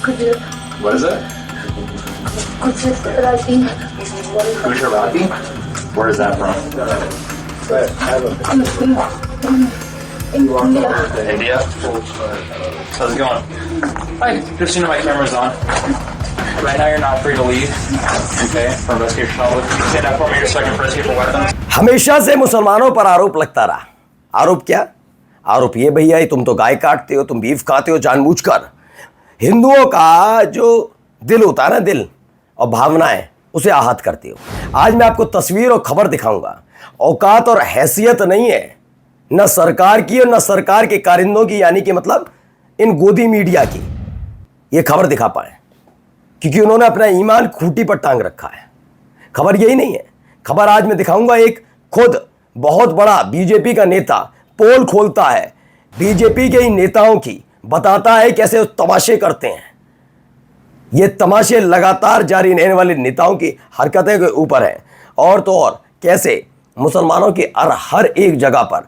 What is it? Gujarati. Gujarati? Where is that from? India. India? How's it going? Hi, just my camera's on. Right now you're not free to leave. Okay, for investigation only. Stand up for me just so I can press you for weapons. हमेशा से मुसलमानों पर आरोप लगता रहा। आरोप क्या? आरोप ये भैया तुम तो गाय काटते हो, तुम बीफ खाते हो जानबूझकर। हिंदुओं का जो दिल होता है ना, दिल और भावनाएं, उसे आहत करते हो। आज मैं आपको तस्वीर और खबर दिखाऊंगा। औकात और हैसियत नहीं है न सरकार की और न सरकार के कारिंदों की, यानी कि मतलब इन गोदी मीडिया की, ये खबर दिखा पाए, क्योंकि उन्होंने अपना ईमान खूंटी पर टांग रखा है। खबर यही नहीं है। खबर आज मैं दिखाऊंगा, एक खुद बहुत बड़ा बीजेपी का नेता पोल खोलता है बीजेपी के इन नेताओं की, बताता है कैसे वो तमाशे करते हैं। ये तमाशे लगातार जारी रहने वाले नेताओं की हरकतें के ऊपर है, और तो और कैसे मुसलमानों के हर एक जगह पर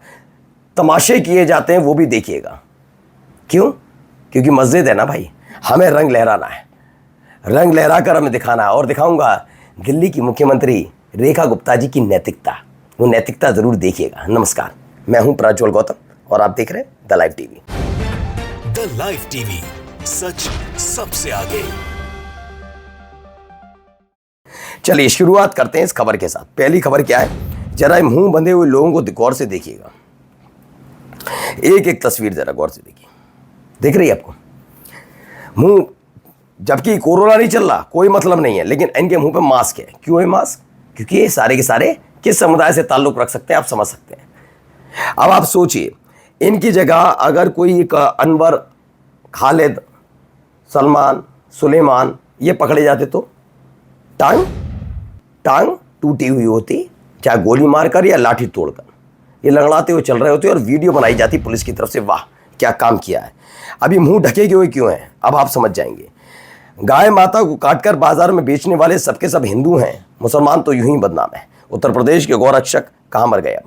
तमाशे किए जाते हैं, वो भी देखिएगा। क्यों? क्योंकि मस्जिद है ना भाई, हमें रंग लहराना है, रंग लहरा कर हमें दिखाना है। और दिखाऊंगा दिल्ली की मुख्यमंत्री रेखा गुप्ता जी की नैतिकता, वो नैतिकता जरूर देखिएगा। नमस्कार, मैं हूं प्रज्वल गौतम और आप देख रहे हैं the Live TV. The Live TV, सच सबसे आगे। चलिए शुरुआत करते हैं इस खबर के साथ। पहली खबर क्या है, जरा मुंह बंधे हुए लोगों को गौर से देखिएगा। एक एक तस्वीर जरा गौर से देखिए, दिख रही है आपको? मुंह, जबकि कोरोना नहीं चल रहा, कोई मतलब नहीं है, लेकिन इनके मुंह पे मास्क है। क्यों है मास्क? क्योंकि ये सारे के सारे किस समुदाय से ताल्लुक रख सकते हैं, आप समझ सकते हैं। अब आप सोचिए, इनकी जगह अगर कोई एक अनवर, खालिद, सलमान, सुलेमान ये पकड़े जाते तो टांग टूटी हुई होती, चाहे गोली मारकर या लाठी तोड़कर। ये लंगड़ाते हुए चल रहे होते और वीडियो बनाई जाती पुलिस की तरफ से। वाह क्या काम किया है। अभी मुंह ढके हुए क्यों हैं, अब आप समझ जाएंगे। गाय माता को काटकर बाजार में बेचने वाले सबके सब हिंदू हैं, मुसलमान तो यूं ही बदनाम है। उत्तर प्रदेश के गौरक्षक कहां मर गया।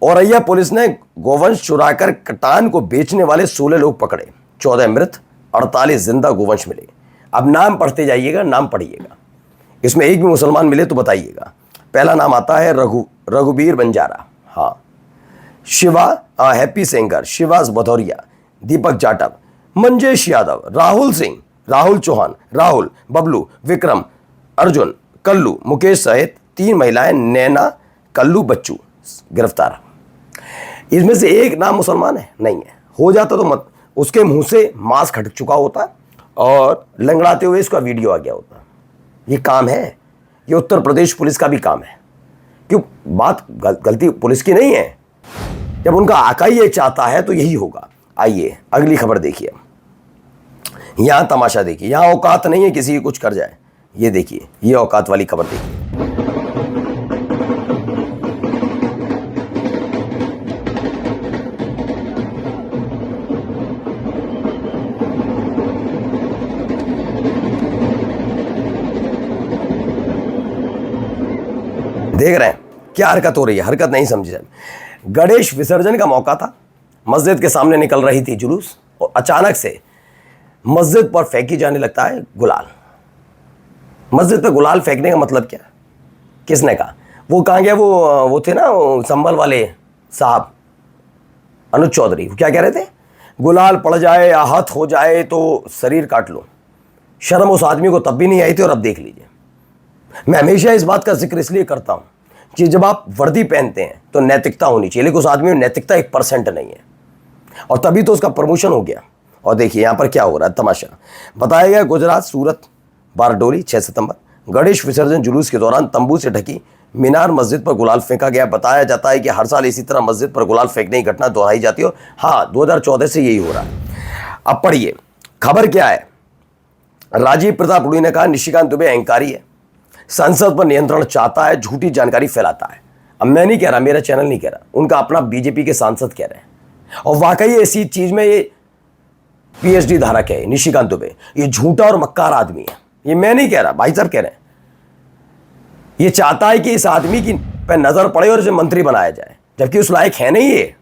औरैया पुलिस ने गोवंश चुराकर कटान को बेचने वाले 16 लोग पकड़े, 14 मृत, 48 जिंदा गोवंश मिले। अब नाम पढ़ते जाइएगा, नाम पढ़िएगा, इसमें एक भी मुसलमान मिले तो बताइएगा। पहला नाम आता है रघुबीर बंजारा, हाँ, शिवा हैप्पी सेंगर, शिवास भदौरिया, दीपक जाटव, मंजेश यादव, राहुल सिंह, राहुल चौहान, राहुल, बबलू, विक्रम, अर्जुन, कल्लू, मुकेश सहित 3 महिलाएं, नैना, कल्लू, बच्चू गिरफ्तार। इसमें से एक नाम मुसलमान है नहीं है, हो जाता तो मत, उसके मुंह से मास्क हट चुका होता और लंगड़ाते हुए इसका वीडियो आ गया होता। ये काम है, ये उत्तर प्रदेश पुलिस का भी काम है। क्यों? बात गलती पुलिस की नहीं है, जब उनका आका ही ये चाहता है तो यही होगा। आइए अगली खबर देखिए। यहां तमाशा देखिए, यहां औकात नहीं है किसी की कुछ कर जाए। ये देखिए, ये औकात वाली खबर देखिए। देख रहे हैं क्या हरकत हो रही है, हरकत नहीं समझे। गणेश विसर्जन का मौका था, मस्जिद के सामने निकल रही थी जुलूस, और अचानक से मस्जिद पर फेंकी जाने लगता है गुलाल। मस्जिद पर गुलाल फेंकने का मतलब क्या? किसने कहा? वो कहाँ गया, वो थे ना संभल वाले साहब अनुज चौधरी, क्या कह रहे थे? गुलाल पड़ जाए, आहत हो जाए तो शरीर काट लो। शर्म उस आदमी को तब भी नहीं आई थी, और अब देख लीजिए। मैं हमेशा इस बात का जिक्र इसलिए करता हूँ कि जब आप वर्दी पहनते हैं तो नैतिकता होनी चाहिए, लेकिन उस आदमी में नैतिकता 1% नहीं है, और तभी तो उसका प्रमोशन हो गया। और देखिए यहाँ पर क्या हो रहा है तमाशा। बताया गया गुजरात सूरत बारडोली 6 सितंबर गणेश विसर्जन जुलूस के दौरान तंबू से ढकी मीनार मस्जिद पर गुलाल फेंका गया। बताया जाता है कि हर साल इसी तरह मस्जिद पर गुलाल फेंकने की घटना दोहराई जाती है। हाँ, 2014 से यही हो रहा है। अब पढ़िए खबर क्या है। राजीव प्रताप रूडी ने कहा निशिकांत दुबे अहंकारी है, संसद पर नियंत्रण चाहता है, झूठी जानकारी फैलाता है। अब मैं नहीं कह रहा, मेरा चैनल नहीं कह रहा, उनका अपना बीजेपी के सांसद कह रहे हैं। और वाकई ऐसी चीज में ये पीएचडी धारक है निशिकांत दुबे, ये झूठा और मक्कार आदमी है। ये मैं नहीं कह रहा, भाई साहब कह रहे हैं। ये चाहता है कि इस आदमी की पे नजर पड़े और इसे मंत्री बनाया जाए, जबकि उस लायक है नहीं। ये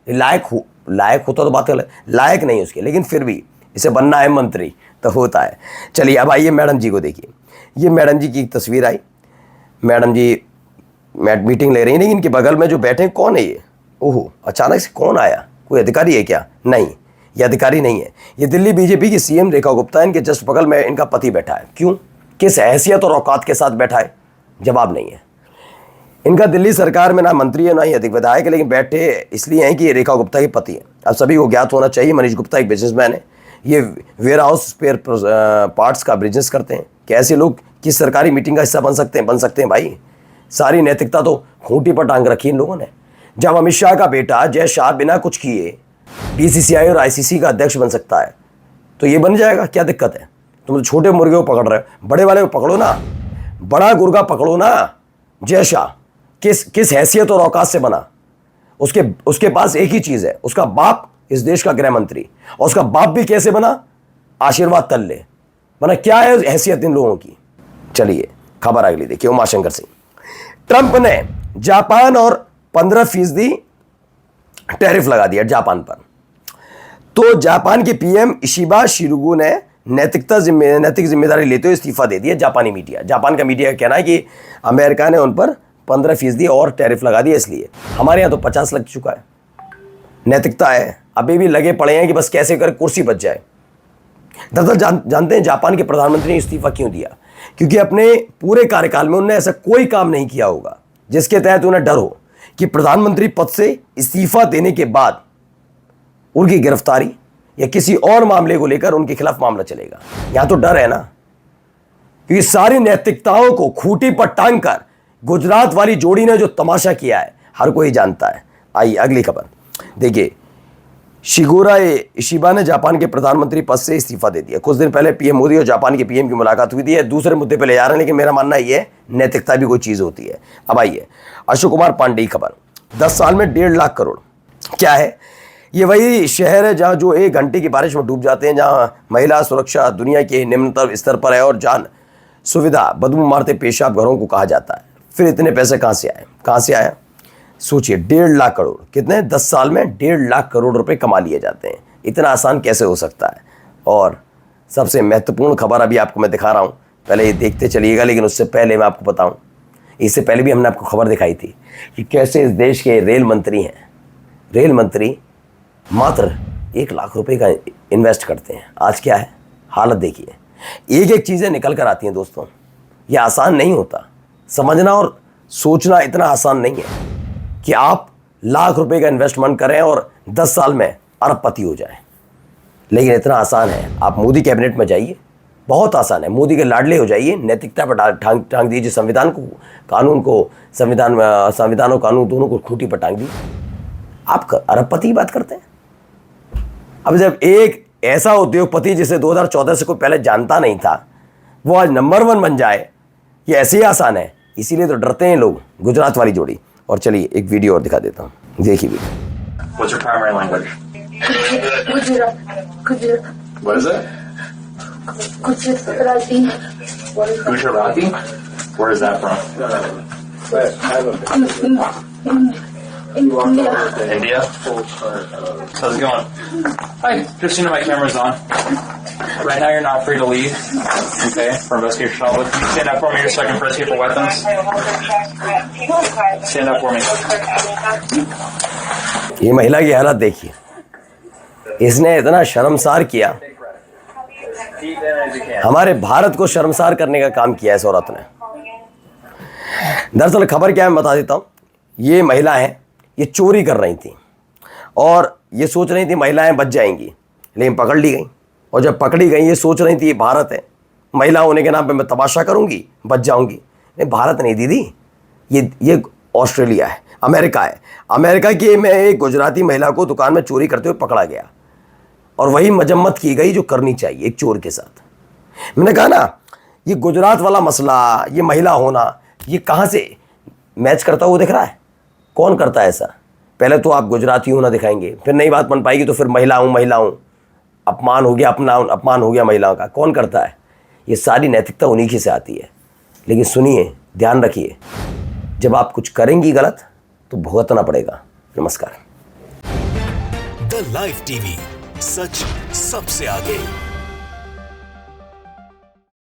लायक होता तो बात अलग, लायक नहीं उसके, लेकिन फिर भी इसे बनना है मंत्री। तो होता है। चलिए अब आइए मैडम जी को देखिए। ये मैडम जी की एक तस्वीर आई। मैडम जी मीटिंग ले रही है, लेकिन इनके बगल में जो बैठे हैं कौन है ये? ओहो, अचानक से कौन आया? कोई अधिकारी है क्या? नहीं, ये अधिकारी नहीं है। ये दिल्ली बीजेपी की सीएम रेखा गुप्ता है। इनके जस्ट बगल में इनका पति बैठा है। क्यों, किस हैसियत और औकात के साथ बैठा है? जवाब नहीं है। इनका दिल्ली सरकार में ना मंत्री है ना ही अधिक विधायक है, लेकिन बैठे इसलिए हैं कि ये रेखा गुप्ता के पति है। अब सभी को ज्ञात होना चाहिए, मनीष गुप्ता एक बिजनेसमैन है। ये वेयर हाउस स्पेयर पार्ट्स का बिजनेस करते हैं। कैसे लोग किस सरकारी मीटिंग का हिस्सा बन सकते हैं? बन सकते हैं भाई। सारी नैतिकता तो खूंटी पर टांग रखी इन लोगों ने। जब अमित शाह का बेटा जय शाह बिना कुछ किए बीसीसीआई और आईसीसी का अध्यक्ष बन सकता है, तो ये बन जाएगा, क्या दिक्कत है? तुम तो छोटे मुर्गे को पकड़ रहे हो, बड़े वाले को पकड़ो ना, बड़ा गुर्गा पकड़ो ना। जय शाह किस हैसियत और औकात से बना? उसके पास एक ही चीज है, उसका बाप इस देश का गृह मंत्री, और उसका बाप भी कैसे बना? आशीर्वाद तल्ले बना। क्या है हैसियत इन लोगों की? चलिए खबर अगली देखिए। उमाशंकर सिंह, ट्रंप ने जापान और 15% टैरिफ लगा दिया जापान पर। तो जापान के पीएम इशिबा शिरुगु ने नैतिक जिम्मेदारी लेते हुए इस्तीफा दे दिया। जापानी मीडिया, जापान का मीडिया का कहना है कि अमेरिका ने उन पर 15% और टैरिफ लगा दिया, इसलिए। हमारे यहाँ तो 50 लग चुका है। नैतिकता है, अभी भी लगे पड़े हैं कि बस कैसे कर कुर्सी बच जाए। दरअसल जानते हैं जापान के प्रधानमंत्री ने इस्तीफा क्यों दिया? क्योंकि अपने पूरे कार्यकाल में उन्होंने ऐसा कोई काम नहीं किया होगा जिसके तहत उन्हें डर हो कि प्रधानमंत्री पद से इस्तीफा देने के बाद उनकी गिरफ्तारी या किसी और मामले को लेकर उनके खिलाफ मामला चलेगा। यहां तो डर है ना, क्योंकि सारी नैतिकताओं को खूंटी पर टांग कर गुजरात वाली जोड़ी ने जो तमाशा किया है हर कोई जानता है। आइए अगली खबर देखिए। शिगुरा इशिबा ने जापान के प्रधानमंत्री पद से इस्तीफा दे दिया। कुछ दिन पहले पीएम मोदी और जापान के पीएम की मुलाकात हुई थी। दूसरे मुद्दे पे ले जा रहे हैं, लेकिन मेरा मानना ये है नैतिकता भी कोई चीज होती है। अब आइए अशोक कुमार पांडे की खबर। 10 साल में 1.5 लाख करोड़। क्या है ये? वही शहर है जहां जो 1 घंटे की बारिश में डूब जाते हैं, जहां महिला सुरक्षा दुनिया के निम्नतम स्तर पर है और जान सुविधा बदबू मारते पेशाब घरों को कहा जाता है। फिर इतने पैसे कहां से आए? कहां से आया? सोचिए, 1.5 लाख करोड़। कितने? 10 साल में 1.5 लाख करोड़ रुपए कमा लिए जाते हैं। इतना आसान कैसे हो सकता है? और सबसे महत्वपूर्ण खबर अभी आपको मैं दिखा रहा हूं, पहले ये देखते चलिएगा। लेकिन उससे पहले मैं आपको बताऊं, इससे पहले भी हमने आपको खबर दिखाई थी कि कैसे इस देश के रेल मंत्री हैं, रेल मंत्री मात्र 1 लाख रुपए का इन्वेस्ट करते हैं। आज क्या है हालत देखिए। एक एक चीज़ें निकल कर आती हैं दोस्तों। ये आसान नहीं होता, समझना और सोचना इतना आसान नहीं है कि आप लाख रुपए का इन्वेस्टमेंट करें और 10 साल में अरबपति हो जाएं। लेकिन इतना आसान है, आप मोदी कैबिनेट में जाइए, बहुत आसान है। मोदी के लाडले हो जाइए, नैतिकता पर टांग दीजिए संविधान को, कानून को, संविधान और कानून दोनों को खूंटी पर टांग दीजिए, आप अरबपति की बात करते हैं। अब जब एक ऐसा उद्योगपति जिसे 2014 से कोई पहले जानता नहीं था, वो आज नंबर 1 बन जाए, ये ऐसे ही आसान है। इसीलिए तो डरते हैं लोग, गुजरात वाली जोड़ी। और चलिए एक वीडियो और दिखा देता हूँ, देखिए video. What's your primary language? What is it? Gujarati? Where is that from? India? How's it going? Hi, just my camera's on. Right now you're not free to leave, okay, for investigation. Can you stand up for me just so I can press you for weapons? Stand up for me. ये महिला की हालत देखिए, इसने इतना शर्मसार किया, हमारे भारत को शर्मसार करने का काम किया इस औरत ने। दरअसल खबर क्या है मैं बता देता हूँ। ये महिला है, ये चोरी कर रही थी और ये सोच रही थी महिलाएं बच जाएंगी, लेकिन पकड़ ली गई। और जब पकड़ी गई ये सोच रही थी ये भारत है, महिला होने के नाम पे मैं तमाशा करूंगी, बच जाऊंगी। नहीं, भारत नहीं दीदी, ये ऑस्ट्रेलिया है, अमेरिका है। अमेरिका की में एक गुजराती महिला को दुकान में चोरी करते हुए पकड़ा गया और वही मजम्मत की गई जो करनी चाहिए एक चोर के साथ। मैंने कहा ना, ये गुजरात वाला मसला, ये महिला होना, ये कहाँ से मैच करता हुआ दिख रहा है? कौन करता है ऐसा? पहले तो आप गुजराती होना दिखाएंगे, फिर नई बात बन पाएगी तो फिर महिला हूँ, अपमान हो गया, अपमान हो गया महिलाओं का। कौन करता है? ये सारी नैतिकता उन्हीं की से आती है। लेकिन सुनिए, ध्यान रखिए, जब आप कुछ करेंगी गलत तो भुगतना पड़ेगा। नमस्कार। द लाइव टीवी, सच सबसे आगे।